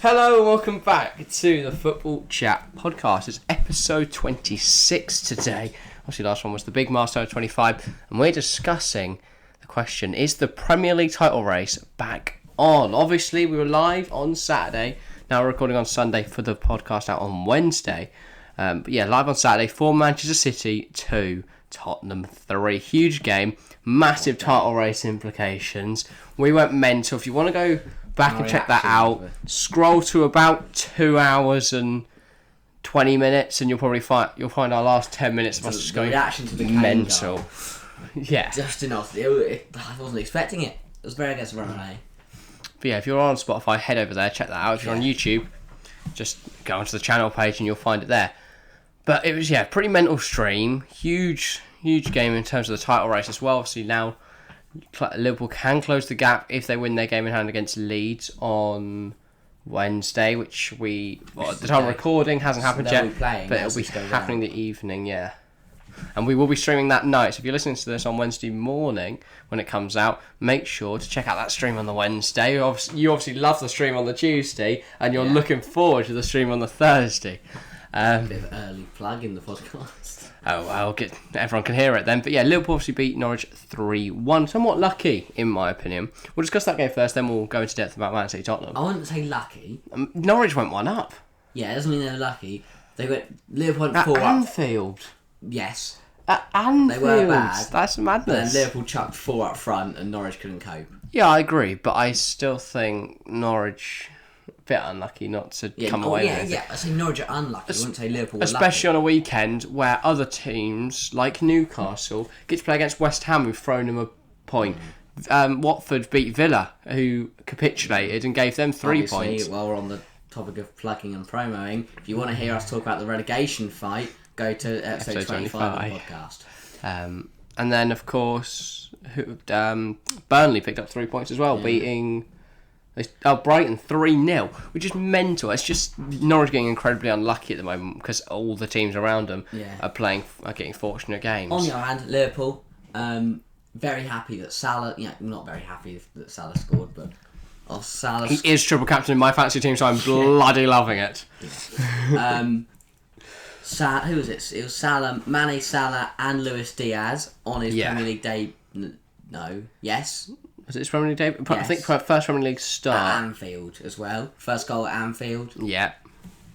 Hello and welcome back to the Football Chat podcast. It's episode 26 today. Obviously last one was the big milestone of 25 and we're discussing the question, is the Premier League title race back on? Obviously we were live on Saturday, now we're recording on Sunday for the podcast out on Wednesday. But yeah, live on Saturday for Manchester City 2, Tottenham 3. Huge game, massive title race implications. We went mental. If you want to go back and check that out, scroll to about 2 hours and 20 minutes and you'll probably find our last 10 minutes of us just going mental. Yeah. Just enough. I wasn't expecting it. It was very against the run. But yeah, if you're on Spotify, head over there, check that out. If you're on YouTube, just go onto the channel page and you'll find it there. But it was, pretty mental stream. Huge game in terms of the title race as well. Obviously now Liverpool can close the gap if they win their game in hand against Leeds on Wednesday, which at the time of recording hasn't happened yet, but it'll be happening the evening, yeah. And we will be streaming that night, so if you're listening to this on Wednesday morning when it comes out, make sure to check out that stream on the Wednesday. You obviously love the stream on the Tuesday, and you're looking forward to the stream on the Thursday. A bit of early plug in the podcast. Oh, well, everyone can hear it then. But yeah, Liverpool obviously beat Norwich 3-1. Somewhat lucky, in my opinion. We'll discuss that game first, then we'll go into depth about Man City Tottenham. I wouldn't say lucky. Norwich went 1 up. Yeah, it doesn't mean they were lucky. Liverpool went 4 up. At Anfield. Yes. At Anfield. They were bad. That's madness. Then Liverpool chucked 4 up front and Norwich couldn't cope. Yeah, I agree. But I still think Norwich bit unlucky not to come away with it. Yeah, I say Norwich are unlucky. I wouldn't say Liverpool were especially lucky. on a weekend where other teams, like Newcastle, get to play against West Ham, who've thrown them a point. Watford beat Villa, who capitulated and gave them 3 points. While we're on the topic of plugging and promoting, if you want to hear us talk about the relegation fight, go to episode 25 of the podcast. And then, of course, Burnley picked up 3 points as well, beating Brighton 3-0, which is mental. It's just Norwich getting incredibly unlucky at the moment because all the teams around them are getting fortunate games. On the other hand, Liverpool, very happy that Salah. Not very happy that Salah scored, but Salah. He is triple captain in my fantasy team, so I'm bloody loving it. Yeah. Who was it? It was Salah, Mane, Salah, and Luis Diaz on his Premier League day. No, yes. Was it his Premier League debut? Yes. I think first Premier League start. At Anfield as well. First goal at Anfield. Yeah.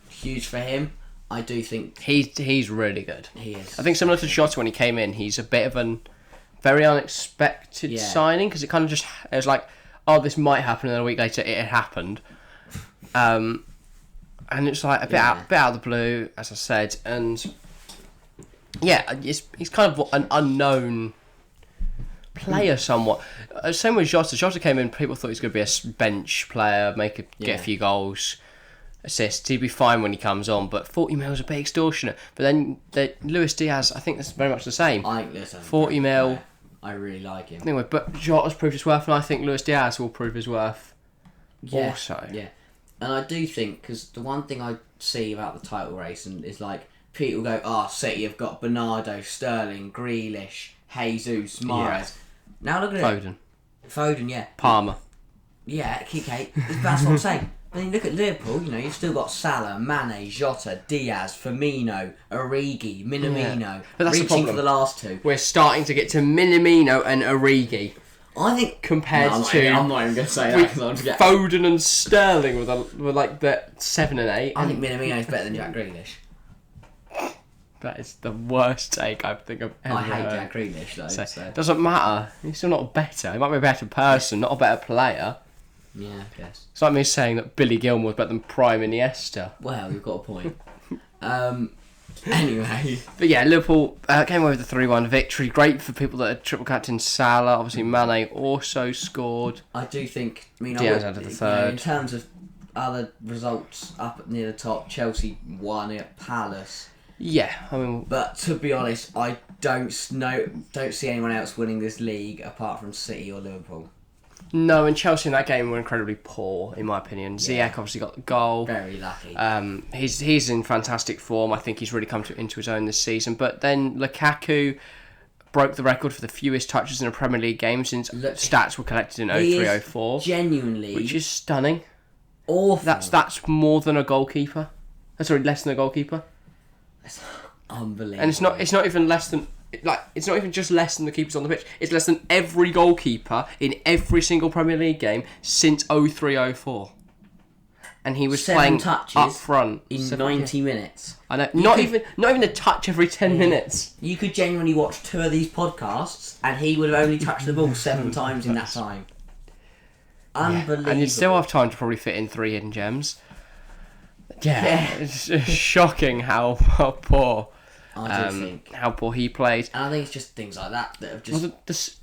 Huge for him. I do think... He's really good. He is. I think similar to Jota when he came in, he's a bit of a very unexpected signing because it kind of just... It was like, oh, this might happen, and then a week later it had happened. And it's like a bit out of the blue, as I said. And yeah, he's kind of an unknown player somewhat. Same with Jota. Jota came in, people thought he was going to be a bench player, get a few goals, assists. He'd be fine when he comes on, but 40 mil is a bit extortionate. But then Luis Diaz, I think that's very much the same. I think 40 mil. I really like him. Anyway, but Jota's proved his worth, and I think Luis Diaz will prove his worth also. Yeah, and I do think, because the one thing I see about the title race is like, people go, City have got Bernardo, Sterling, Grealish, Jesus, Mahrez. Now look at it. Foden, yeah. Palmer. Yeah, Kike. That's what I'm saying. When you look at Liverpool, you've still got Salah, Mane, Jota, Diaz, Firmino, Origi, Minamino. But that's reaching for the last two. We're starting to get to Minamino and Origi. I think compared I'm not even going to say that because I'm forgetting. Foden and Sterling were like the 7 and 8. I think Minamino is better than Jack Grealish. That is the worst take I think I've ever heard. I hate Jack Grealish though. So. It doesn't matter. He's still not better. He might be a better person, not a better player. Yeah, I guess. It's like me saying that Billy Gilmour was better than Prime Iniesta. Well, you've got a point. Anyway. But yeah, Liverpool came away with a 3-1 victory. Great for people that are triple captain Salah. Obviously, Mane also scored. I do think... Diaz added the third. In terms of other results up near the top, Chelsea won at Palace. Yeah, but to be honest, I don't see anyone else winning this league apart from City or Liverpool. No, and Chelsea in that game were incredibly poor, in my opinion. Ziyech obviously got the goal. Very lucky. He's in fantastic form. I think he's really come into his own this season. But then Lukaku broke the record for the fewest touches in a Premier League game since stats were collected in 03-04. Genuinely. Which is stunning. Awful. That's more than a goalkeeper. Sorry, less than a goalkeeper. That's unbelievable. And it's not even less than, like, it's not even just less than the keepers on the pitch. It's less than every goalkeeper in every single Premier League game since 03-04. And he was playing up front in 90 minutes. I know. Not even a touch every 10 minutes. You could genuinely watch 2 of these podcasts, and he would have only touched the ball 7 times in that time. Unbelievable. And you'd still have time to probably fit in 3 hidden gems. Yeah. It's shocking how poor. I do think how poor he played. And I think it's just things like that have just.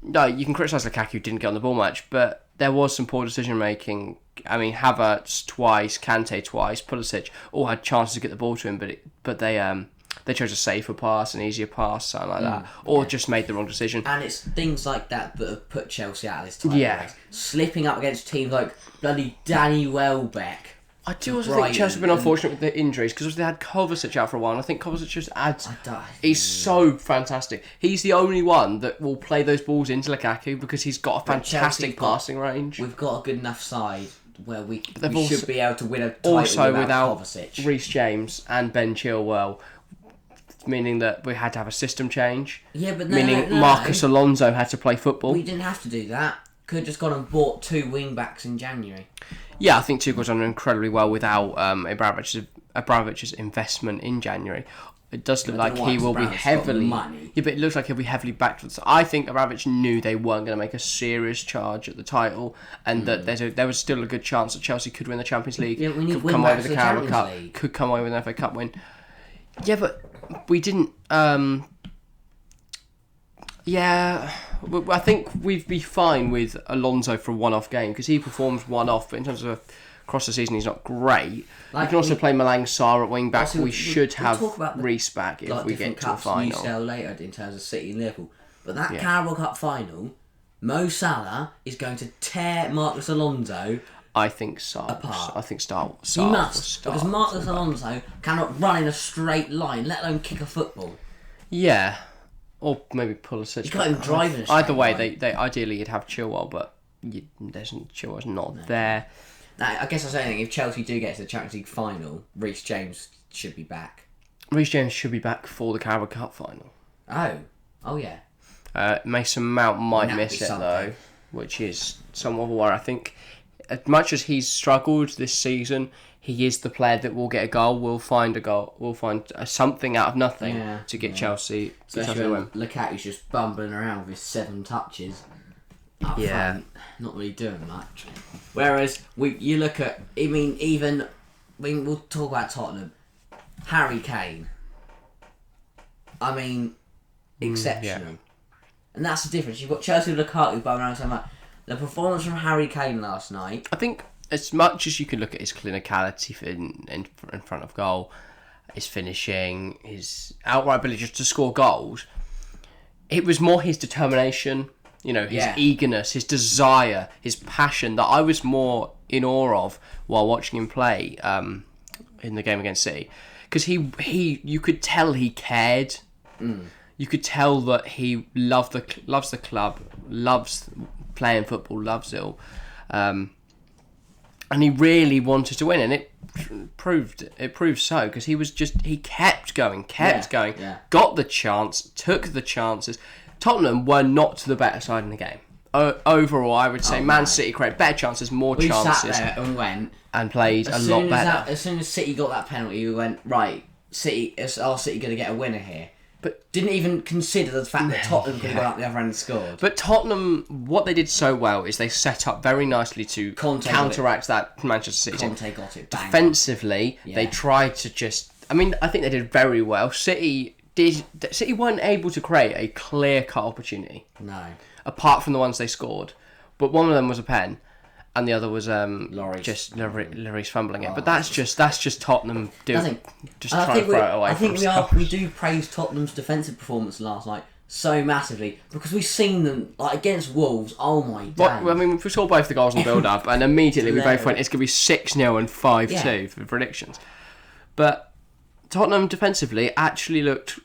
No, you can criticise Lukaku didn't get on the ball much, but there was some poor decision making. I mean, Havertz twice, Kante twice, Pulisic all had chances to get the ball to him, but they chose a safer pass, an easier pass, something like that, or just made the wrong decision. And it's things like that have put Chelsea out of this title race. Slipping up against teams like bloody Danny Welbeck. I do also think Chelsea have been unfortunate with the injuries because they had Kovacic out for a while, and I think Kovacic just adds. He's so fantastic. He's the only one that will play those balls into Lukaku because he's got a fantastic passing range. We've got a good enough side where we should be able to win a title without Kovacic. Reece James and Ben Chilwell, meaning that we had to have a system change. Yeah, but Marcus Alonso had to play football. We didn't have to do that. Could have just gone and bought 2 wing backs in January. Yeah, I think Tuchel's done incredibly well without Abramovich's investment in January. It does look like he will be heavily. Yeah, but it looks like he'll be heavily backed. So I think Abramovich knew they weren't going to make a serious charge at the title, and that there was still a good chance that Chelsea could win the Champions League, could come away with the Carabao Cup, could come away with an FA Cup win. Yeah, but we didn't. Yeah, I think we'd be fine with Alonso for a one-off game because he performs one-off, but in terms of across the season, he's not great. We can also play Malang Sarr at wing back. We should have Reece back if we get to a final. UCL later in terms of City and Liverpool, but that Carabao Cup final, Mo Salah is going to tear Marcus Alonso. I think Sarr apart. I think Sarr. He must because Marcus Alonso cannot run in a straight line, let alone kick a football. Yeah. Or maybe Pulisic. You can't even drive in a straight Either way, line. they ideally you'd have Chilwell, but Chilwell's not there. Now, I guess I'm saying if Chelsea do get to the Champions League final, Reece James should be back. Reece James should be back for the Carabao Cup final. Oh yeah. Mason Mount might miss it though, which is somewhat of a worry. I think as much as he's struggled this season, he is the player that will get a goal. We'll find a goal. We'll find something out of nothing to get Chelsea. Especially when Lukaku's just bumbling around with his 7 touches. Up front, not really doing much. Whereas you look at, we'll talk about Tottenham. Harry Kane. Exceptional. And that's the difference. You've got Chelsea with Lukaku bumbling around so much. The performance from Harry Kane last night. I think as much as you can look at his clinicality in front of goal, his finishing, his outright ability just to score goals, it was more his determination, his eagerness, his desire, his passion that I was more in awe of while watching him play in the game against City. Because you could tell he cared. You could tell that he loves the club, loves playing football, loves it all. And he really wanted to win, and it proved so because he kept going, got the chance, took the chances. Tottenham were not the better side in the game. Overall, I would say Man City created better chances, more chances. We sat there and went and played a lot better. As soon as City got that penalty, we went right. Is our City going to get a winner here? But didn't even consider the fact that Tottenham could have gone up the other end and scored. But Tottenham, what they did so well is they set up very nicely to counteract that Manchester City. Conte got it. Defensively, they tried to just. I think they did very well. City weren't able to create a clear-cut opportunity. No. Apart from the ones they scored, but one of them was a pen, and the other was Lloris fumbling it. But that's just Tottenham trying to throw it away. I think we do praise Tottenham's defensive performance last night so massively because we've seen them against Wolves. Oh my god! We saw both the goals in the build-up, and immediately we both went, it's going to be 6-0 and 5-2 for predictions. But Tottenham defensively actually looked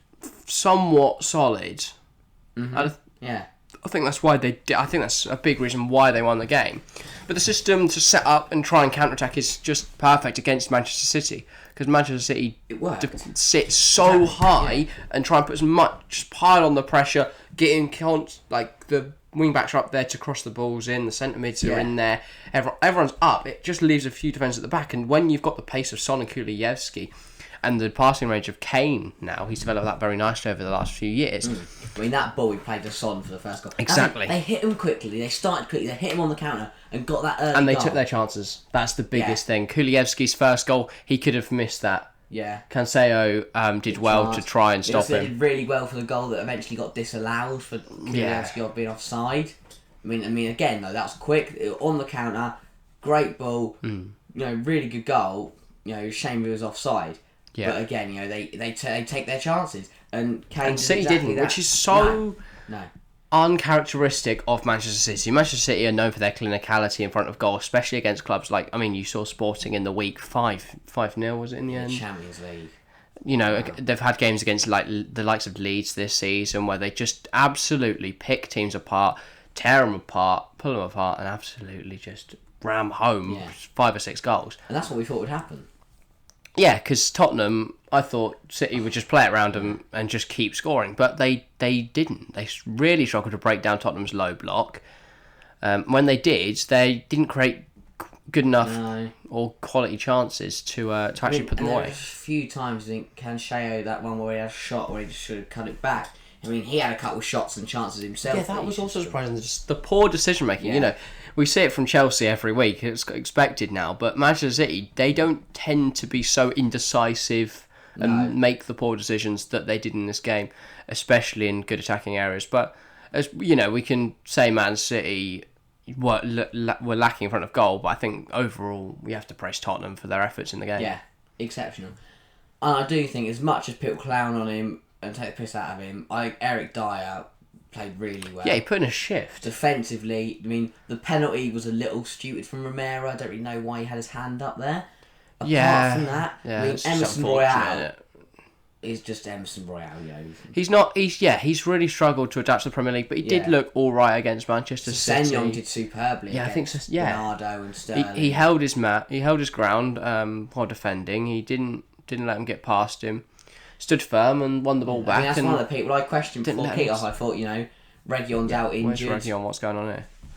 somewhat solid. Mm-hmm. I think that's why they did. I think that's a big reason why they won the game. But the system to set up and try and counter-attack is just perfect against Manchester City, because Manchester City sit so high and try and put as much pile on the pressure, getting like the wing backs are up there to cross the balls in, the centre mids are in there, everyone's up. It just leaves a few defenders at the back, and when you've got the pace of Son and Kulusevski and the passing range of Kane now, he's developed that very nicely over the last few years. I mean, that ball we played to Son for the first goal. Exactly. They hit him quickly, they started quickly, they hit him on the counter and got that early And they goal. took their chances. That's the biggest thing. Kulusevski's first goal, he could have missed that. Yeah. Cancelo did well to try and stop him. They did really well for the goal that eventually got disallowed for Kulusevski being offside. I mean, again though, that's quick on the counter, great ball, really good goal. Shame he was offside. Yeah. But again, they take their chances, and Kane City exactly didn't, that. which is so no. uncharacteristic of Manchester City. Manchester City are known for their clinicality in front of goal, especially against clubs like, you saw Sporting in the week 5-0 was it in the end? Champions League. They've had games against like the likes of Leeds this season where they just absolutely pick teams apart, tear them apart, pull them apart, and absolutely just ram home 5 or 6 goals. And that's what we thought would happen. Yeah, because Tottenham, I thought City would just play it around them and just keep scoring, but they didn't. They really struggled to break down Tottenham's low block. When they didn't create good enough or quality chances to actually put them away. There was a few times, I think, Cancelo, that one where he had a shot where he just should have cut it back. I mean, he had a couple of shots and chances himself. Yeah, that was also surprising. Just the poor decision making. We see it from Chelsea every week. It's expected now, but Manchester City, they don't tend to be so indecisive and make the poor decisions that they did in this game, especially in good attacking areas. But as we can say Man City were lacking in front of goal, but I think overall we have to praise Tottenham for their efforts in the game. Yeah, exceptional. And I do think, as much as people clown on him and take the piss out of him, Eric Dyer played really well. Yeah, he put in a shift. Defensively, the penalty was a little stupid from Romero. I don't really know why he had his hand up there. Apart from that, Emerson Royale is just Emerson Royale. He's really struggled to adapt to the Premier League, but he did look all right against Manchester City. Senyon did superbly. Yeah, I think so. Yeah, Bernardo and Sterling. He held his ground while defending. He didn't let him get past him. Stood firm and won the ball back. That's one of the people I questioned before kick-off. I thought, Reguilon's out injured. Where's Reguilon? What's going on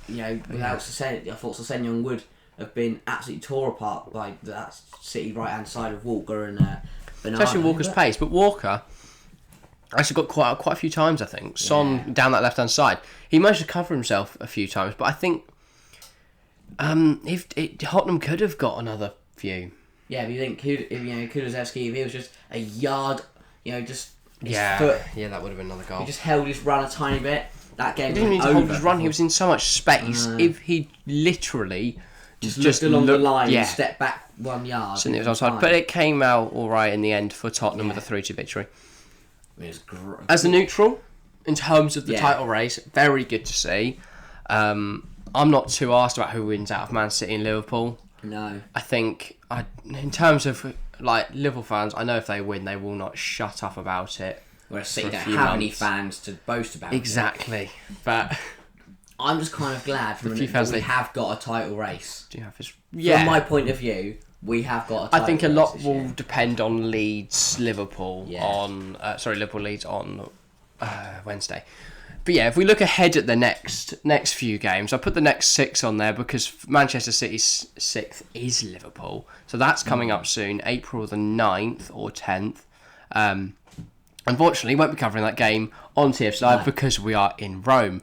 here? Without Senyon, I thought Senyon would have been absolutely tore apart by that City right-hand side of Walker and Bernardo. Especially Walker's pace, but Walker actually got quite a few times, I think. Son down that left-hand side. He managed to cover himself a few times, but I think Tottenham could have got another few. Yeah, but you think Kulusevski, if he was just a yard, just his foot. Yeah, that would have been another goal. He just held his run a tiny bit. That game he didn't need to hold his run. He was in so much space. If he literally just looked along the line and stepped back 1 yard. So it was offside, but it came out all right in the end for Tottenham with a 3-2 victory. It was great. As a neutral, in terms of the title race, very good to see. I'm not too asked about who wins out of Man City and Liverpool. No. I think, in terms of Liverpool fans, I know if they win, they will not shut up about it. Whereas City don't have any fans to boast about. Exactly, but I'm just kind of glad that we have got a title race. Do you have this? From my point of view, we have got a title race. I think a lot will depend on Leeds Liverpool on Liverpool Leeds on Wednesday. But yeah, if we look ahead at the next few games, I put the next 6 on there because Manchester City's 6th is Liverpool. So that's coming up soon, April the 9th or 10th. Unfortunately, won't be covering that game on TFC Live because we are in Rome.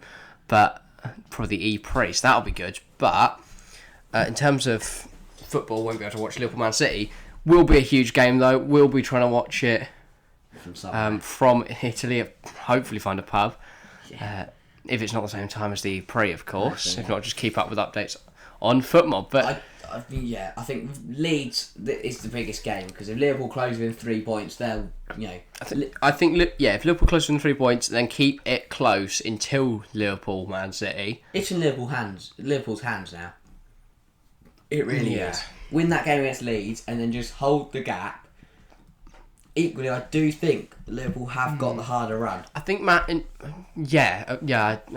But for the E-Pre, so that'll be good. But in terms of football, won't be able to watch Liverpool Man City. Will be a huge game though. We'll be trying to watch it from Italy. Hopefully find a pub. If it's not the same time as the pre, of course. If not, just keep up with updates on football. But I think Leeds is the biggest game because if Liverpool close within 3 points, they'll I think if Liverpool close within 3 points, then keep it close until Liverpool Man City. It's in Liverpool's hands now. It really is. Win that game against Leeds and then just hold the gap. equally, I do think Liverpool have got the harder run. I think I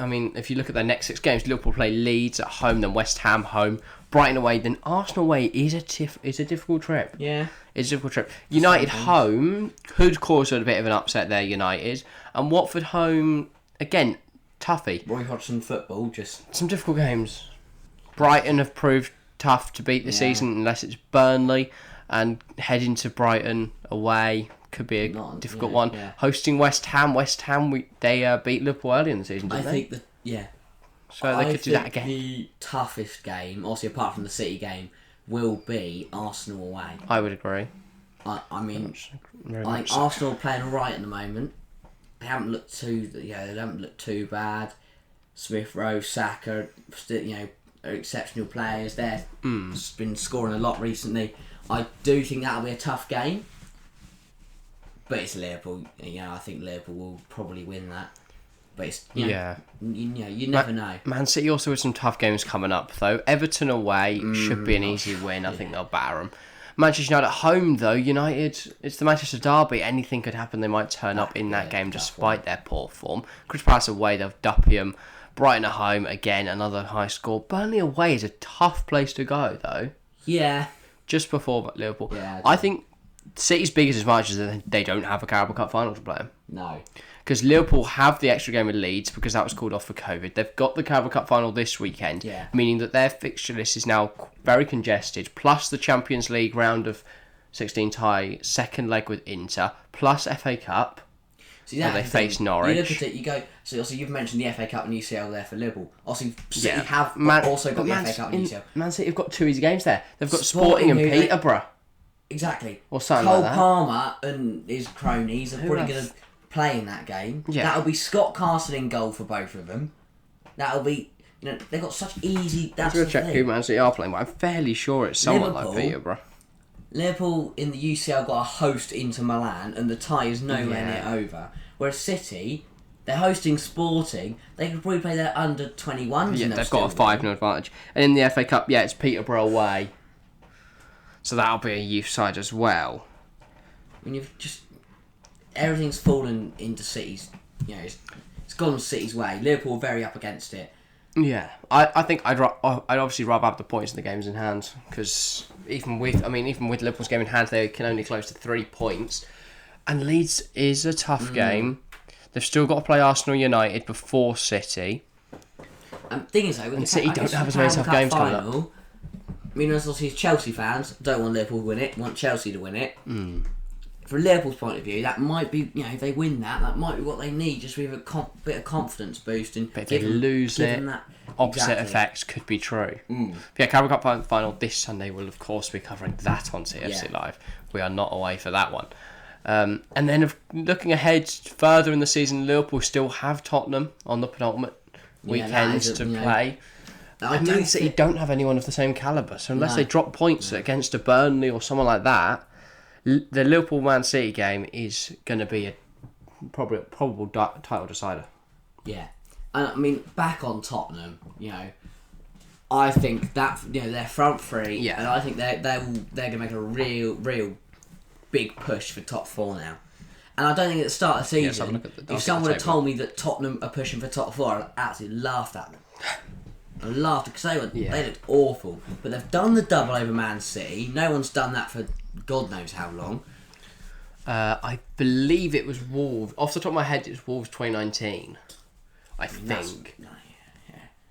mean, if you look at their next 6 games, Liverpool play Leeds at home, then West Ham home, Brighton away, then Arsenal away is a difficult trip. Yeah. It's a difficult trip. United home could cause a bit of an upset there, United. And Watford home, again, toughie. Roy Hodgson football, just... Some difficult games. Brighton have proved tough to beat this season unless it's Burnley. And heading to Brighton away could be a difficult one. Yeah. Hosting West Ham. They beat Liverpool early in the season, didn't they? So they could do that again. The toughest game, obviously apart from the City game, will be Arsenal away. I would agree. I think Arsenal are playing right at the moment. They haven't looked too bad. Smith Rowe, Saka, are exceptional players. They've been scoring a lot recently. I do think that'll be a tough game, but it's Liverpool. I think Liverpool will probably win that. But it's you never know. Man City also with some tough games coming up though. Everton away should be an easy win. I think they'll batter them. Manchester United at home though. United, it's the Manchester derby. Anything could happen. They might turn up in that game despite their poor form. Crystal Palace away, they'll dup them. Brighton at home, again another high score. Burnley away is a tough place to go though. Yeah. Just before Liverpool. Yeah, I think City's biggest advantage is that they don't have a Carabao Cup final to play. No. Because Liverpool have the extra game with Leeds because that was called off for COVID. They've got the Carabao Cup final this weekend, meaning that their fixture list is now very congested, plus the Champions League round of 16 tie, second leg with Inter, plus FA Cup, where they face Norwich. You look at it, you go, so also you've mentioned the FA Cup and UCL there for Liverpool. Also, City have also got the FA Cup and UCL. Man City have got 2 easy games there. They've got Sporting and Peterborough. Exactly. Or something Cole like that. Palmer and his cronies are probably going to play in that game. Yeah. That'll be Scott Carson in goal for both of them. That'll be, they've got such easy... I'm going to check who Man City are playing, but I'm fairly sure it's someone like Peterborough. Liverpool in the UCL got a host into Milan and the tie is nowhere near over. Whereas City, they're hosting Sporting. They could probably play their under 21s. Yeah, they've got a 5-0 advantage. And in the FA Cup, it's Peterborough away. So that'll be a youth side as well. When you've just... Everything's fallen into City's... it's gone City's way. Liverpool are very up against it. Yeah. I think I'd obviously rather have the points in the games in hand. Because even with Liverpool's game in hand, they can only close to 3 points. And Leeds is a tough game. They've still got to play Arsenal United before City. And the thing is, though, and City don't have as many tough games coming up. I mean, obviously, Chelsea fans don't want Liverpool to win it, want Chelsea to win it. From Liverpool's point of view, that might be, if they win that might be what they need, just with a bit of confidence boost. And but if they lose it, opposite effects could be true. Carabao Cup final this Sunday will, of course, be covering that on TFC Live. We are not away for that one. And then looking ahead further in the season, Liverpool still have Tottenham on the penultimate weekends to play. Man City don't have anyone of the same calibre, so unless they drop points against a Burnley or someone like that, the Liverpool Man City game is going to be a probable title decider. Yeah, and I mean back on Tottenham, I think that their front three, and I think they're going to make a real big push for top 4 now. And I don't think at the start of the season, if someone had told me that Tottenham are pushing for top 4, I'd absolutely laughed at them. I laughed because they looked awful. But they've done the double over Man City. No one's done that for God knows how long. I believe it was Wolves. Off the top of my head, it was Wolves 2019. I think.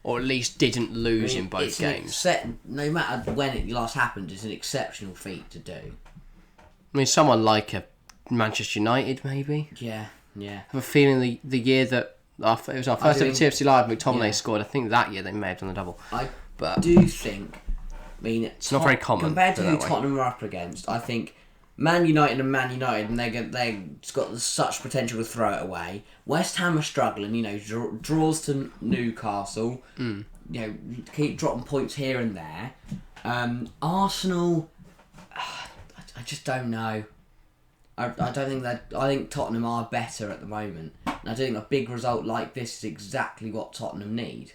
Or at least didn't lose in both games. No matter when it last happened, it's an exceptional feat to do. I mean, someone like a Manchester United, maybe. Yeah. I have a feeling the year that it was our first ever TFC Live, McTominay scored. I think that year they may have done the double. I do think. I mean, it's not very common compared to who Tottenham are up against. I think Man United, and they've got such potential to throw it away. West Ham are struggling. Draws to Newcastle. Keep dropping points here and there. Arsenal. I just don't know. I don't think that. I think Tottenham are better at the moment. And I think a big result like this is exactly what Tottenham need.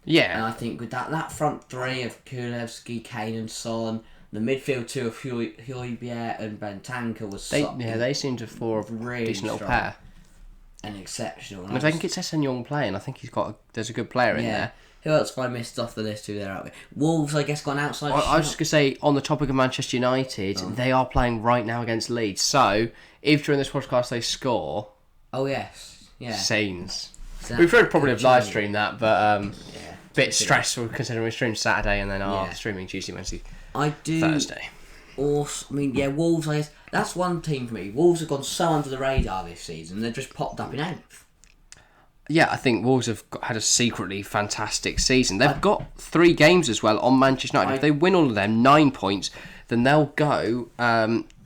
Yeah. And I think with that front three of Kulevski, Kane and Son, The midfield two of Højbjerg and Bentancur was they seem to form a really decent little strong pair. and exceptional. And if they can get Sessegnon playing, I think there's a good player in there. Who else have I missed off the list who they're out with? Wolves, I guess, gone outside. I was just going to say, on the topic of Manchester United, they are playing right now against Leeds. So, if during this podcast they score... Oh, yes. Yeah. Scenes. We would probably have live streamed that, but bit stressful considering we streamed Saturday and then streaming Tuesday, Wednesday, Thursday. Also, Wolves, I guess, that's one team for me. Wolves have gone so under the radar this season. They've just popped up in 8th. Yeah, I think Wolves have had a secretly fantastic season. They've got 3 games as well on Manchester United. If they win all of them, 9 points, then they'll go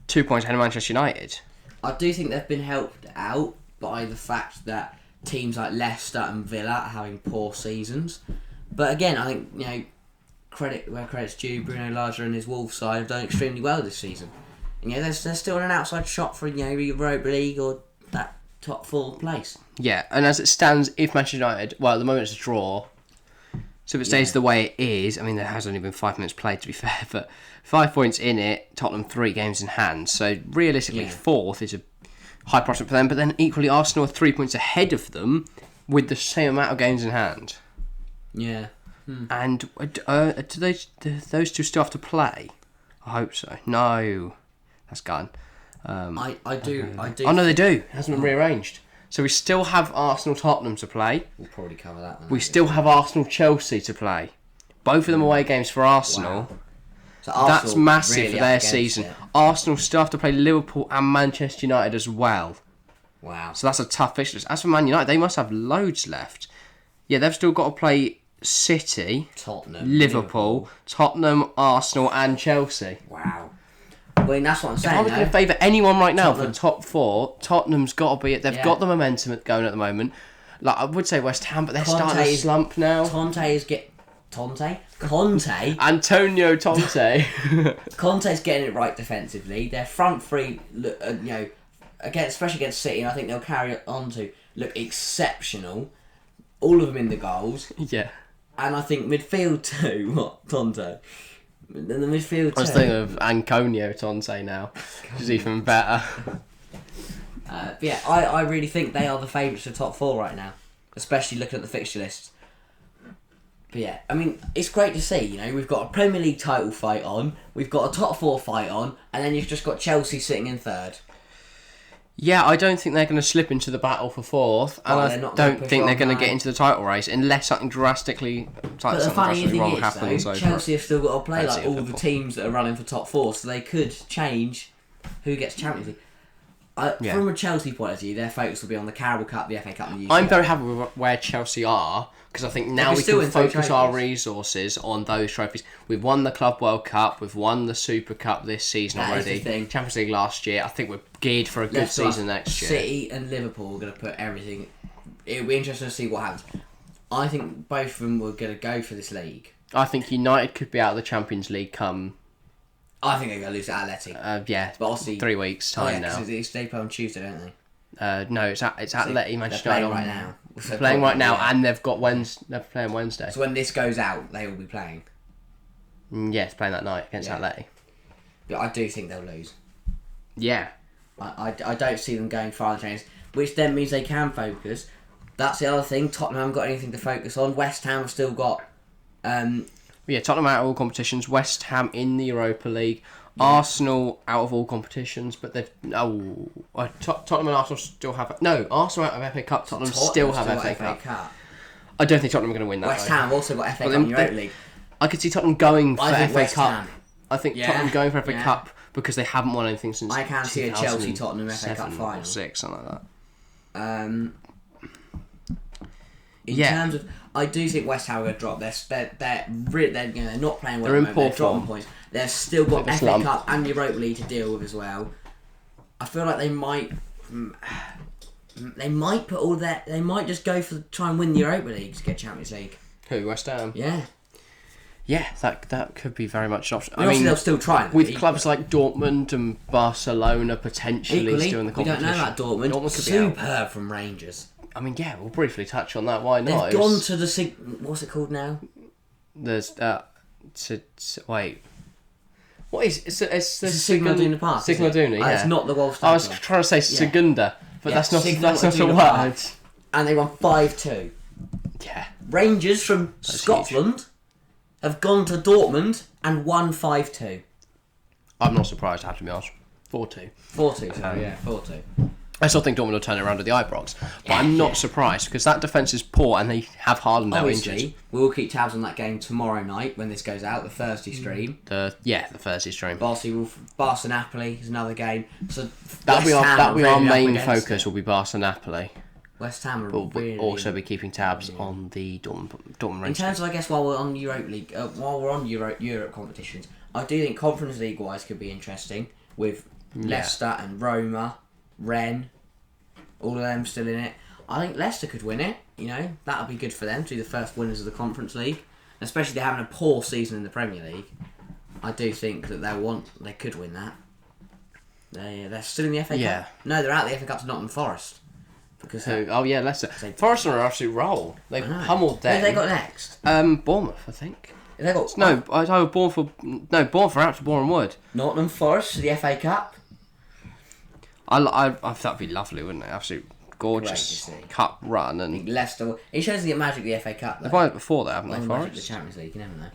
2 points ahead of Manchester United. I do think they've been helped out by the fact that teams like Leicester and Villa are having poor seasons. But again, I think, credit where credit's due, Bruno Lage and his Wolves side have done extremely well this season. And they're still in an outside shot for Europa League or that top 4 place. Yeah, and as it stands, if Manchester United, well, at the moment it's a draw, so if it stays the way it is, I mean, there has only been 5 minutes played, to be fair, but 5 points in it, Tottenham 3 games in hand, so realistically 4th is a high prospect for them, but then equally Arsenal are 3 points ahead of them with the same amount of games in hand. Yeah. And do those two still have to play? I hope so. No, that's gone. I do. Oh no, they do. It hasn't been rearranged. So we still have Arsenal-Tottenham to play. We'll probably cover that one. We still have Arsenal-Chelsea to play. Both of them away games for Arsenal. Wow. So Arsenal that's massive really for their season. Arsenal still have to play Liverpool and Manchester United as well. Wow. So that's a tough fixture. As for Man United, they must have loads left. Yeah, they've still got to play City, Tottenham, Liverpool, Tottenham, Arsenal and Chelsea. Wow. I mean, that's what I'm saying. If I was going to favour anyone right now for top 4, Tottenham's got to be it. They've got the momentum going at the moment. Like I would say West Ham, but they're starting to slump now. Antonio Conte. Conte's getting it right defensively. Their front three, especially against City, and I think they'll carry it on to look exceptional. All of them in the goals. Yeah. And I think midfield too. Conte. And the midfield too. I was thinking of Antonio Conte now, which is even better. But yeah, I really think they are the favourites for top 4 right now, especially looking at the fixture list. But yeah, I mean, it's great to see, we've got a Premier League title fight on, we've got a top 4 fight on, and then you've just got Chelsea sitting in 3rd. Yeah, I don't think they're going to slip into the battle for 4th, and I don't think they're going to get into the title race unless something drastically wrong happens. Chelsea have still got to play like all Liverpool. The teams that are running for top 4, so they could change who gets Champions League. From a Chelsea point of view, their focus will be on the Carabao Cup, the FA Cup, and the UCL. I'm very happy with where Chelsea are, because I think now we can focus our resources on those trophies. We've won the Club World Cup, we've won the Super Cup this season already. Champions League last year. I think we're geared for a good season next year. City and Liverpool are going to put everything. It'll be interesting to see what happens. I think both of them were going to go for this league. I think United could be out of the Champions League come... I think they're going to lose to Atleti. But obviously 3 weeks time now. They play on Tuesday, don't they? No, it's Atleti Manchester United right now. They're playing right now, and they've got They're playing Wednesday. So when this goes out, they will be playing. Yes, playing that night against Atleti. But I do think they'll lose. Yeah. I don't see them going far in the trains, which then means they can focus. That's the other thing. Tottenham haven't got anything to focus on. West Ham have still got... Tottenham out of all competitions. West Ham in the Europa League. Yeah. Arsenal out of all competitions, but they've... Tottenham and Arsenal still have... No, Arsenal out of FA Cup. Tottenham still have FA Cup. I don't think Tottenham are going to win that. West Ham also got FA Cup in the Europa League. I could see Tottenham going for FA West Cup. Ham. I think Tottenham going for FA Cup because they haven't won anything since I can see a Chelsea-Tottenham FA Cup final. 6, something like that. In terms of... I do think West Ham are going to drop. They're not playing well. They're in poor form. Points. They've still got FA Cup and Europa League to deal with as well. I feel like they might put all that. They might just go for try and win the Europa League to get Champions League. Who, West Ham? Yeah. Yeah, that could be very much an option. I mean, they'll still try with clubs like Dortmund and Barcelona potentially still in the competition. We don't know about Dortmund. Dortmund could superb from Rangers. I mean, yeah, we'll briefly touch on that. Why not? They've gone to the what's it called now? There's wait. What is it's the Signal Iduna Park. Signal Iduna, yeah. It's not the Wolves. I was trying to say Segunda, but Yeah, that's not Signal a Iduna word. Park. And they won 5-2. Yeah. Rangers from Scotland have gone to Dortmund and won 5-2. I'm not surprised, I have to be honest. 4-2. 4-2, sorry, yeah, 4-2. I still think Dortmund will turn it around at the Ibrox, but I'm not surprised because that defence is poor and they have Haaland now injured. We will keep tabs on that game tomorrow night when this goes out, the Thursday stream. The Thursday stream. Barca Napoli is another game. So that'll be our main focus. Will be Barca Napoli. West Ham will also be keeping tabs on the Dortmund Rangers. In terms of, I guess, while we're on Europa League, while we're on Europe competitions, I do think Conference League wise could be interesting with Leicester and Roma, Rennes, all of them still in it. I think Leicester could win it. You know, that would be good for them to be the first winners of the Conference League, especially they're having a poor season in the Premier League. I do think that they could win that. They're still in the FA Cup. No, they're out of the FA Cup to Nottingham Forest. Because Leicester. Forest are an absolute roll. They've pummeled them. Who have they got next? Bournemouth, I think. They got Bournemouth are out to Boreham Wood. Nottingham Forest to the FA Cup. That'd be lovely, wouldn't it? Absolute gorgeous cup run and Leicester. It shows the magic of the FA Cup. They've won it before, haven't they? Forest. The Champions League, you never know.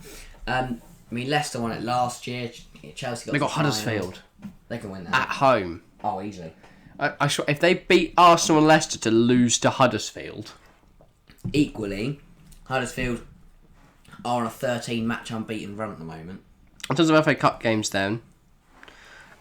I mean, Leicester won it last year. Chelsea got Huddersfield. They can win that at home. Oh, easily. If they beat Arsenal and Leicester to lose to Huddersfield. Equally, Huddersfield are on a 13-match unbeaten run at the moment. In terms of FA Cup games, then,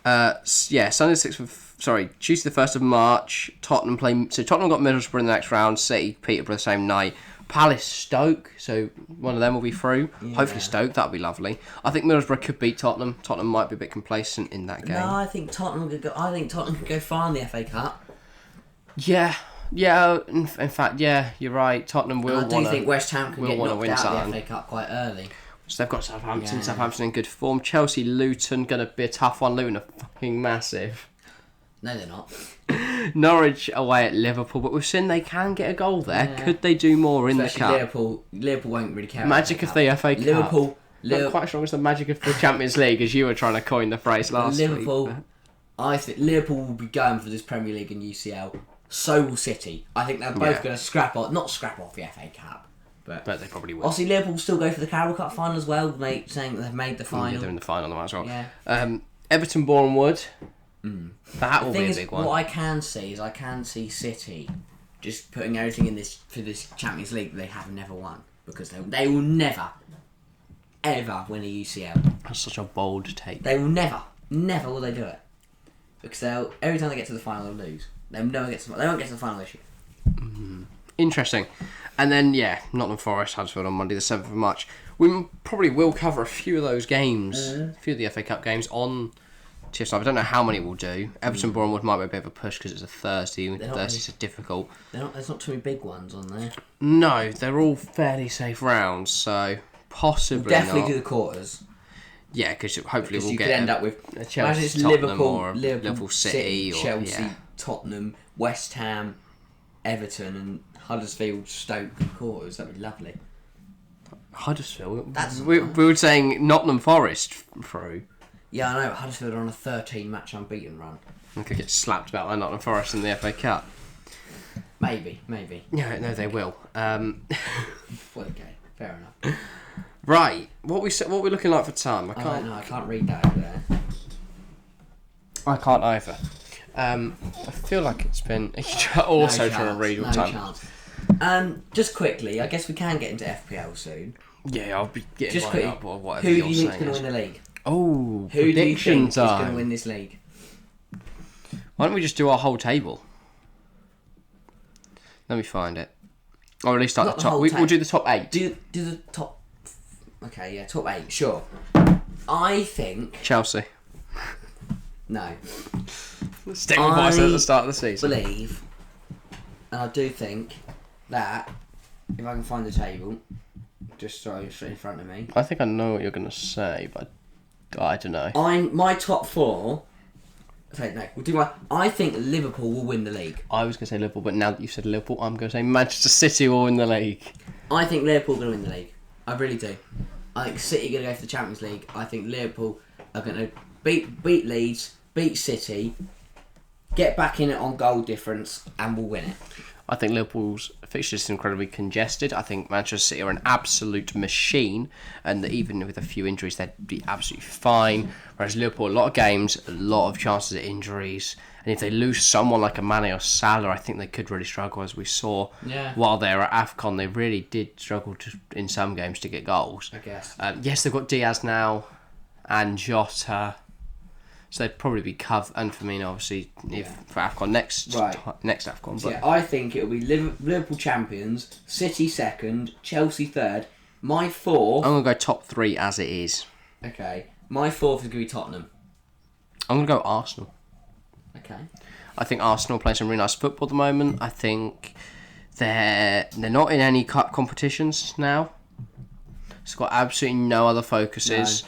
Tuesday the 1st of March. Tottenham got Middlesbrough in the next round. City, Peterborough the same night. Palace, Stoke, so one of them will be through. Yeah. Hopefully Stoke, that'll be lovely. I think Middlesbrough could beat Tottenham. Tottenham might be a bit complacent in that game. No, I think Tottenham could go far in the FA Cup. Yeah. In fact, you're right. Tottenham will. I do think West Ham can get knocked out of the FA Cup quite early. So they've got Southampton. Yeah. Southampton in good form. Chelsea, Luton, going to be a tough one. Luton are fucking massive. No, they're not. Norwich away at Liverpool, but we've seen they can get a goal there. Yeah. Could they do more in the cup? Liverpool won't really care. Magic of the FA Cup. Liverpool. Not quite sure it's the magic of the Champions League, as you were trying to coin the phrase last week. I think Liverpool will be going for this Premier League and UCL. So will City. I think they're both going to not scrap off the FA Cup. But they probably will. Obviously, Liverpool will still go for the Carabao Cup final as well, saying that they've made the final. Yeah, they're in the final as well. Yeah. Everton, Boreham Wood. That will be a big one. What I can see City just putting everything in this for this Champions League that they have never won, because they will never, ever win a UCL. That's such a bold take. They will never will they do it, because every time they get to the final they'll lose. They won't get to the final this year. Interesting. And then Nottingham Forest, Huddersfield on Monday the 7th of March. We probably will cover a few of those games, a few of the FA Cup games on TFC. I don't know how many we'll do. Everton Boreham Wood might be a bit of a push because it's a Thursday. Thursdays are difficult. There's not too many big ones on there. No, they're all fairly safe rounds, so possibly we'll definitely do the quarters. Yeah, because hopefully we'll could end up with a Chelsea, Liverpool City, Chelsea, Tottenham, West Ham, Everton, and Huddersfield, Stoke quarters. That'd be lovely. Huddersfield. We were saying Nottingham Forest through. Yeah, I know. Huddersfield are on a 13-match unbeaten run. They could get slapped about by Nottingham Forest in the FA Cup. Maybe. Yeah, no, they will. Okay, fair enough. Right, what we looking like for time? I can't read that over there. I can't either. I feel like it's been also trying to read all the time. Just quickly, I guess we can get into FPL soon. Yeah, I'll be getting just quickly, up or whatever. Who do you think's going to win the league? Oh, who do you think is going to win this league? Why don't we just do our whole table? Let me find it. Or at least start the top. We'll do the top 8. Do the top. Okay, yeah, top 8. Sure. I think Chelsea. No. Stick with what I said at the start of the season. Believe, and I do think that if I can find the table, just straight in front of me. I think I know what you're going to say, but I don't know. My top 4. Okay, no, we'll do I think Liverpool will win the league. I was going to say Liverpool, but now that you've said Liverpool, I'm going to say Manchester City will win the league. I think Liverpool are going to win the league. I really do. I think City are going to go for the Champions League. I think Liverpool are going to beat Leeds, beat City, get back in it on goal difference, and we'll win it. I think Liverpool's fixtures is incredibly congested. I think Manchester City are an absolute machine, and that even with a few injuries, they'd be absolutely fine. Whereas Liverpool, a lot of games, a lot of chances of injuries, and if they lose someone like a Mane or Salah, I think they could really struggle, as we saw while they were at AFCON. They really did struggle in some games to get goals. I guess. Yes, they've got Diaz now, and Jota. So they'd probably be covered, and Firmino obviously for AFCON next AFCON. But I think it'll be Liverpool champions, City second, Chelsea third. My fourth. I'm gonna go top 3 as it is. Okay, my fourth is gonna be Tottenham. I'm gonna go Arsenal. Okay. I think Arsenal play some really nice football at the moment. I think they're not in any cup competitions now. It's got absolutely no other focuses.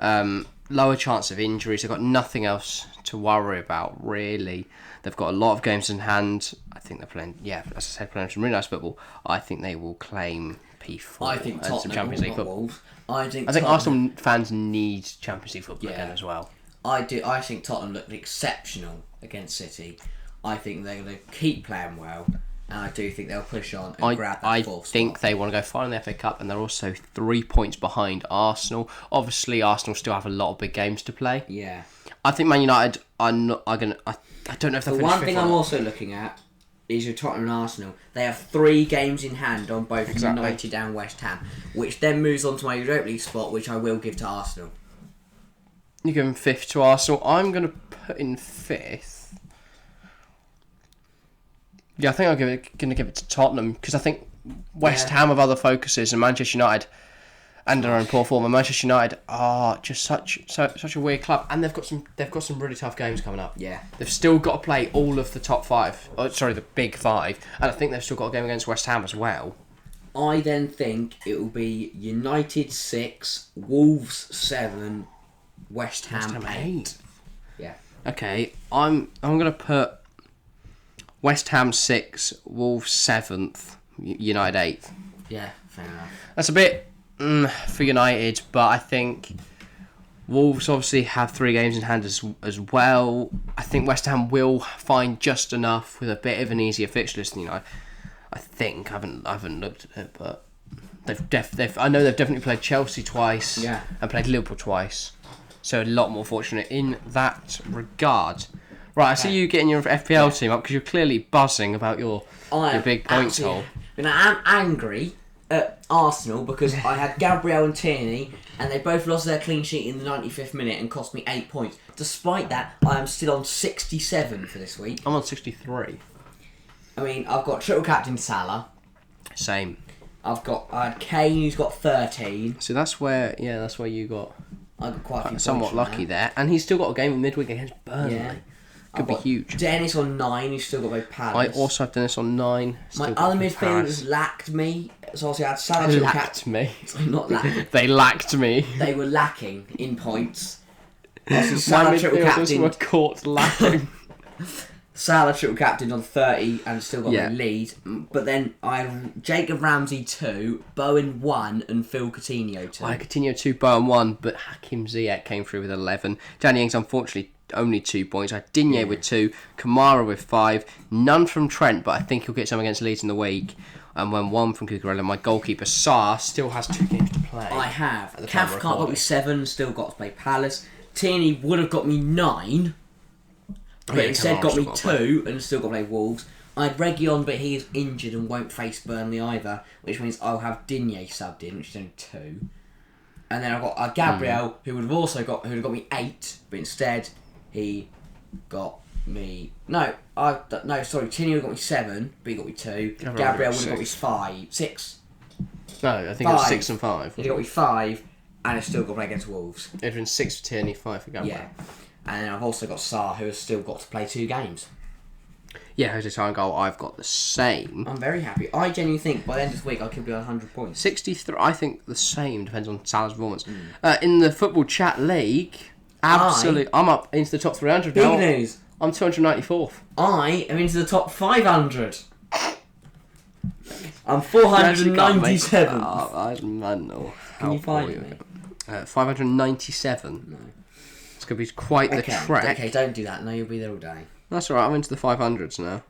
No. Lower chance of injuries. They've got nothing else to worry about, really. They've got a lot of games in hand. I think they're playing, as I said, playing some really nice football. I think they will claim P4 I think and Tottenham some Champions League football. Wolves. I think Arsenal fans need Champions League football again as well. I do. I think Tottenham looked exceptional against City. I think they're going to keep playing well. And I do think they'll push on and grab that fourth spot. I think they want to go far in the FA Cup, and they're also 3 points behind Arsenal. Obviously, Arsenal still have a lot of big games to play. Yeah. I think Man United are going to... I don't know if they'll finish fifth. The one thing I'm also looking at is your Tottenham and Arsenal. They have 3 games in hand on both United and West Ham, which then moves on to my Europa League spot, which I will give to Arsenal. You're giving 5th to Arsenal. I'm going to put in 5th. Yeah, I think I'm going to give it to Tottenham, because I think West Ham have other focuses, and Manchester United, and are in poor form. And Manchester United are just such a weird club, and they've got some really tough games coming up. Yeah, they've still got to play all of the top 5. The big 5, and I think they've still got a game against West Ham as well. I then think it will be United 6, Wolves 7, West Ham 8. Yeah. Okay, I'm going to put West Ham 6, Wolves 7th, United 8th. Yeah, fair enough. That's a bit for United, but I think Wolves obviously have 3 games in hand as well. I think West Ham will find just enough with a bit of an easier fixture list than United. I think I haven't looked at it, but I know they've definitely played Chelsea twice and played Liverpool twice, so a lot more fortunate in that regard. Right, I see you getting your FPL team up because you're clearly buzzing about your big points haul. I am angry at Arsenal because I had Gabriel and Tierney, and they both lost their clean sheet in the 95th minute and cost me 8 points. Despite that, I am still on 67 for this week. I'm on 63. I mean, I've got triple captain Salah. Same. I had Kane, who's got 13. So that's where you got. I got quite a few somewhat lucky there, and he's still got a game in midweek against Burnley. Yeah. Could be huge. Dennis on 9, who's still got my Palace. I also have Dennis on 9. My other midfielders lacked me, so obviously I had Salah triple captain. Me. Not lacked. They lacked me. They were lacking in points. Obviously, Salah triple captain were caught lacking. Salah triple captain on 30 and still got my lead. But then I had Jacob Ramsey 2, Bowen 1, and Phil Coutinho 2. I had Coutinho 2, Bowen 1, but Hakim Ziyech came through with 11. Danny Ings, unfortunately, only 2 points. I had Digne with 2, Kamara with 5, none from Trent, but I think he'll get some against Leeds in the week. And when 1 from Cucurella, my goalkeeper Sarr still has 2 games to play. I have. Cathcart got me 7, still got to play Palace. Tierney would have got me 9, but instead got me 2 and still got to play Wolves. I had Reguilon, but he is injured and won't face Burnley either, which means I'll have Digne subbed in, which is only 2. And then I've got Gabriel, who would have got me 8, but instead he got me... Tierney would have got me 7, but he got me 2. Gabriel would have got me 6. No, I think it was 6 and 5. He got me 5, and it's still got to play against Wolves. It would have been 6 for Tierney, 5 for Gabriel. Yeah. And then I've also got Sarr, who has still got to play 2 games. Yeah, Jose Time goal, I've got the same. I'm very happy. I genuinely think by the end of this week I could be on 100 points. 63, I think the same, depends on Salah's performance. In the Football Chat League, I'm up into the top 300 now. Big news. I'm 294th. I am into the top 500. I'm 497. That's mental. Can you find me? 597. No. It's going to be quite the trek. Okay, don't do that. No, you'll be there all day. That's all right. I'm into the 500s now.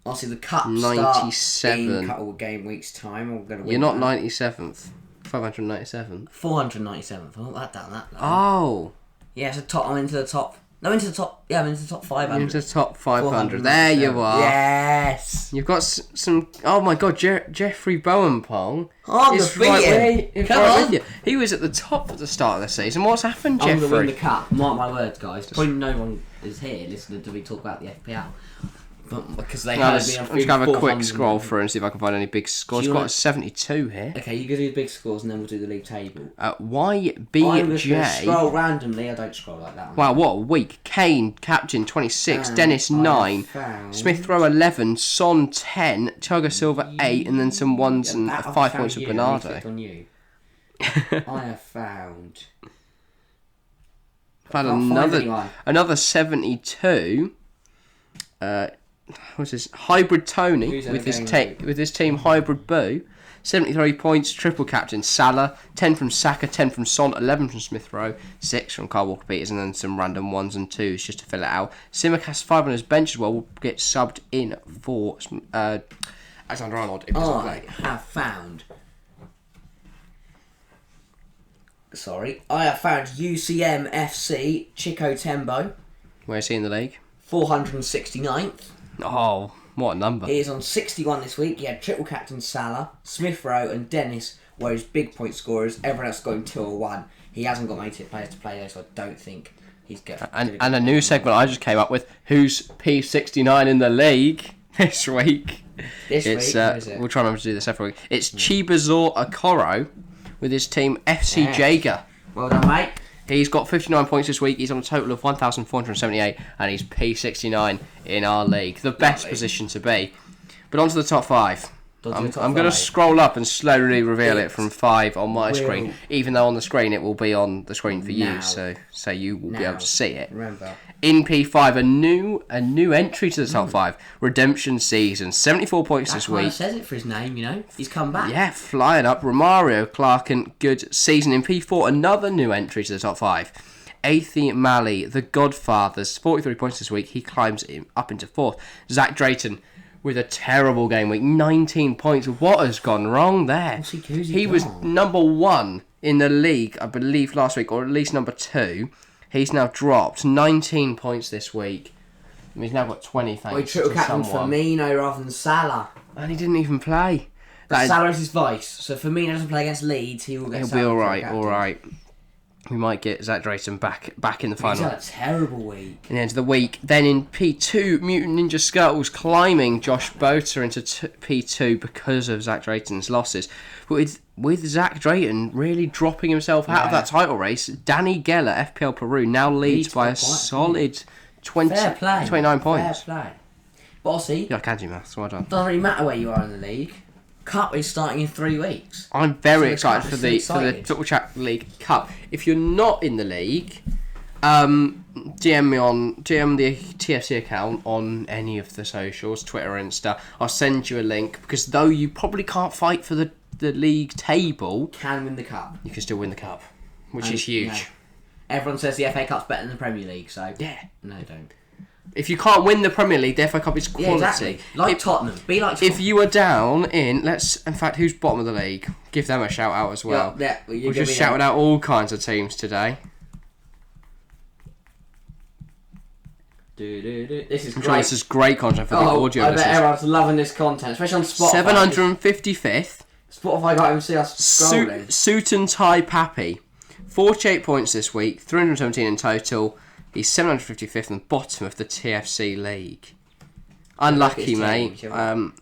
Obviously, the cup 97. starts in a couple of game weeks' time. We're going to win. You're not 97th. 597th. 497th. I'm not that down that low. Oh. Yeah, so I'm into the top. No, into the top. Yeah, I'm into the top 500. You're into the top 500. There you are. Yes. You've got some. Oh my God, Jeffrey Bowenpong. Oh, is Come on. with you. He was at the top at the start of the season. What's happened, Jeffrey? I'm going to win the cup. Mark my words, guys. Probably no one is here listening to me talk about the FPL. But because they I'm just going to have a quick scroll through and see if I can find any big scores. I've got a 72 here. Okay, you can do the big scores and then we'll do the league table. YBJ. I'm just going to scroll randomly. I don't scroll like that. Wow, what a week. Kane, captain, 26. Dennis, 9. Smith Rowe, 11. Son, 10. Thiago Silva, 8. And then some ones and 5 points with Bernardo. On you. I have found... I've had another 72. What's this? Hybrid Tony with his team Hybrid Boo. 73 points, triple captain Salah, 10 from Saka, 10 from Son, 11 from Smith Rowe, 6 from Kyle Walker-Peters, and then some random 1s and 2s just to fill it out. Simicast 5 on his bench as well will get subbed in for Alexander Arnold. I have found UCM FC Chico Tembo. Where's he in the league? 469th. Oh, what a number. He is on 61 this week. He had triple captain Salah, Smith Rowe and Dennis were his big point scorers. Everyone else got him 2 or 1. He hasn't got many players to play though, so I don't think he's good. And a new segment I just came up with, who's P69 in the league this week. We'll try and remember to do this every week. It's Chibazor Okoro with his team FC Jaeger. Well done, mate. He's got 59 points this week. He's on a total of 1,478, and he's P69 in our league. The best position to be. But on to the top 5. I'm going to scroll up and slowly reveal it from 5 on my screen, even though on the screen it will be on the screen for you, so you will be able to see it. Remember. In P5, a new entry to the top 5. Redemption season, 74 points this week. He says it for his name, you know. He's come back. Yeah, flying up. Romario Clarkin, good season. In P4, another new entry to the top 5. Athi Mali, the Godfathers, 43 points this week. He climbs up into 4th. Zach Drayton with a terrible game week, 19 points. What has gone wrong there? He was number 1 in the league, I believe, last week, or at least number 2. He's now dropped 19 points this week. He's now got 20 thanks to someone. Firmino rather than Salah. And he didn't even play. Salah is his vice. So if Firmino doesn't play against Leeds, he'll be alright. We might get Zach Drayton back in the final. He's had a terrible week. In the end of the week. Then in P2, Mutant Ninja Scuttles climbing Josh Bota into P2 because of Zach Drayton's losses. But with Zach Drayton really dropping himself out of that title race, Danny Geller, FPL Peru, now leads by a solid 29 points. Fair play. But obviously, I can do maths, well done. Doesn't really matter where you are in the league. Cup is starting in 3 weeks. I'm very excited for the Football Chat League Cup. If you're not in the league, DM the TFC account on any of the socials, Twitter, Insta. I'll send you a link because though you probably can't fight for the league table, can win the cup. You can still win the cup, which is huge. You know, everyone says the FA Cup's better than the Premier League, so yeah, no, don't. If you can't win the Premier League, the FA Cup is quality. Yeah, exactly. Like Tottenham. Be like Tottenham. If you are down in, in fact, who's bottom of the league? Give them a shout out as well. Yeah, we're just shouting out all kinds of teams today. This is great. Sure this is great content for the audio listeners. I bet everyone's loving this content, especially on Spotify. 755th. Spotify can't even see us scrolling. Suit and Tie Pappy. 48 points this week, 317 in total. He's 755th and bottom of the TFC league. Unlucky, mate. To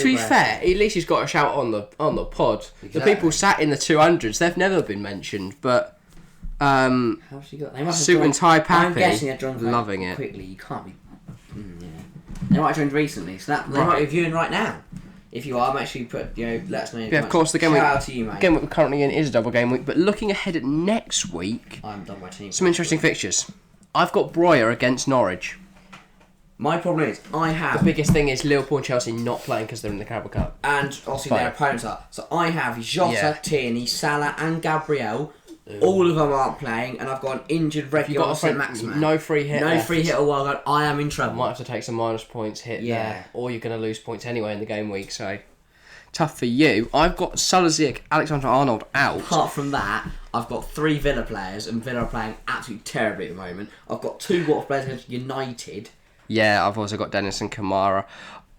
be fair, at least he's got a shout on the pod. Exactly. The people sat in the 200s, they've never been mentioned, but how's she got? Suit and Tie Pappy. I'm guessing they're joined loving it quickly. You can't be. They might have joined recently, so they might be viewing right now. If you are, make sure you let us know. Yeah, of course, the game week. Shout out to you, mate. Game week we're currently in is a double game week, but looking ahead at next week, I'm done my team. Some interesting fixtures. I've got Breuer against Norwich. My problem is, the biggest thing is Liverpool and Chelsea not playing because they're in the Carabao Cup. And obviously their opponents are. So I have Jota, Tierney, Salah and Gabriel All of them aren't playing, and I've got an injured regular Maximin. No free hit. No free hit or wild card. I am in trouble. Might have to take some minus points hit there, or you're going to lose points anyway in the game week. So tough for you. I've got Salazar, Alexander-Arnold out. Apart from that, I've got 3 Villa players, and Villa are playing absolutely terribly at the moment. I've got 2 Watford players against United. Yeah, I've also got Dennis and Kamara.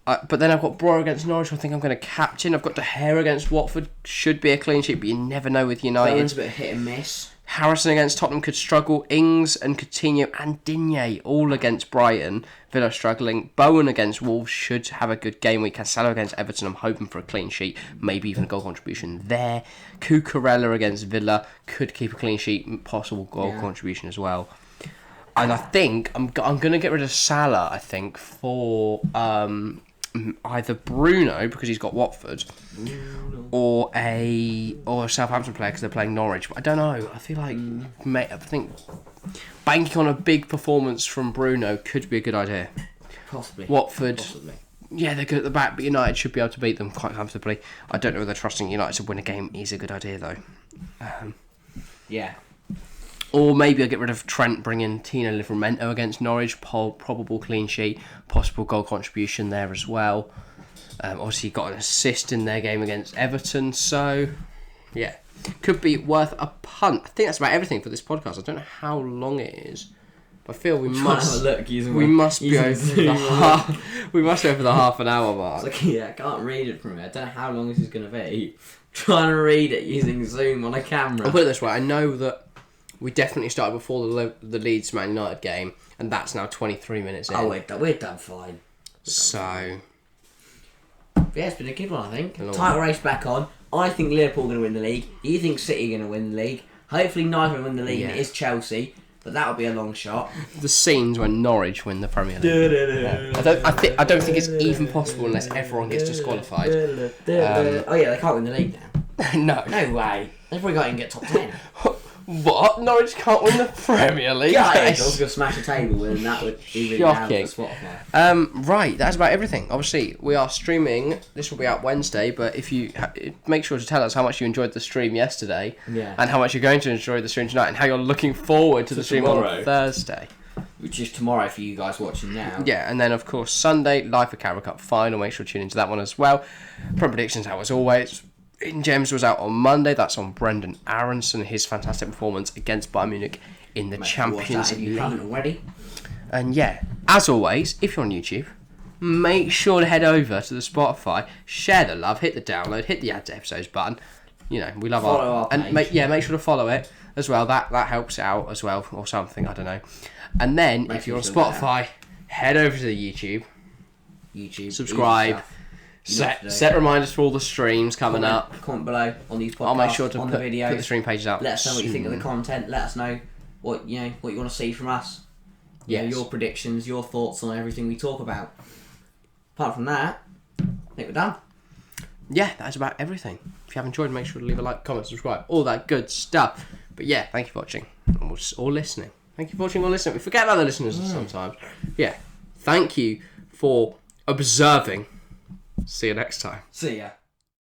But then I've got Brough against Norwich, I think I'm going to captain. I've got De Gea against Watford. Should be a clean sheet, but you never know with United. Bowen's a bit of hit and miss. Harrison against Tottenham could struggle. Ings and Coutinho and Digne all against Brighton. Villa struggling. Bowen against Wolves should have a good game week. Cancelo against Everton, I'm hoping for a clean sheet. Maybe even a goal contribution there. Cucurella against Villa could keep a clean sheet. Possible goal contribution as well. And I think I'm going to get rid of Salah, I think, for either Bruno, because he's got Watford, or a Southampton player because they're playing Norwich. But I don't know. I feel like I think banking on a big performance from Bruno could be a good idea. Possibly. Watford, Possibly. Yeah, they're good at the back, but United should be able to beat them quite comfortably. I don't know whether trusting United to win a game is a good idea, though. Yeah. Or maybe I'll get rid of Trent, bring in Tino Livramento against Norwich. Probable clean sheet. Possible goal contribution there as well. Obviously, got an assist in their game against Everton. So, yeah. Could be worth a punt. I think that's about everything for this podcast. I don't know how long it is. But I feel we must be over the half an hour mark. It's like, I can't read it from here. I don't know how long this is going to be. Trying to read it using Zoom on a camera. I'll put it this way. I know that we definitely started before the Leeds Man United game, and that's now 23 minutes in. Oh, we're done fine. So, yeah, it's been a good one, I think. Title race back on. I think Liverpool are going to win the league. You think City are going to win the league. Hopefully neither will win the league, and it is Chelsea, but that would be a long shot. The scenes when Norwich win the Premier League. I don't think it's even possible unless everyone gets disqualified. Oh yeah, they can't win the league now. No. No way. They've probably got to get top 10. What? Norwich can't win the Premier League? Yeah, I was going to smash a table and that would be really shocking. For Spotify. Right, that's about everything. Obviously, we are streaming. This will be out Wednesday, but if you make sure to tell us how much you enjoyed the stream yesterday, and how much you're going to enjoy the stream tonight, and how you're looking forward to the stream on Thursday. Which is tomorrow for you guys watching now. Yeah, and then of course Sunday, live for Carabao Cup final. Make sure to tune into that one as well. From predictions, how as always. In Gems was out on Monday. That's on Brendan Aronson, his fantastic performance against Bayern Munich in the Champions League. You haven't already. And yeah, as always, if you're on YouTube, make sure to head over to the Spotify, share the love, hit the download, hit the add to episodes button. You know, we love our page. And make sure to follow it as well. That helps out as well, or something. I don't know. And then if you're on Spotify, head over to the YouTube, subscribe. Set reminders for all the streams coming up. Comment below on these podcasts. I'll make sure to on put the videos. Put the stream pages up. Let us know what you think of the content. Let us know what you want to see from us. Yes. Your predictions, your thoughts on everything we talk about. Apart from that, I think we're done. Yeah, that's about everything. If you have enjoyed, make sure to leave a like, comment, subscribe, all that good stuff. But yeah, thank you for watching or listening. Thank you for watching or listening. We forget about the listeners sometimes. Yeah, thank you for observing. See you next time. See ya.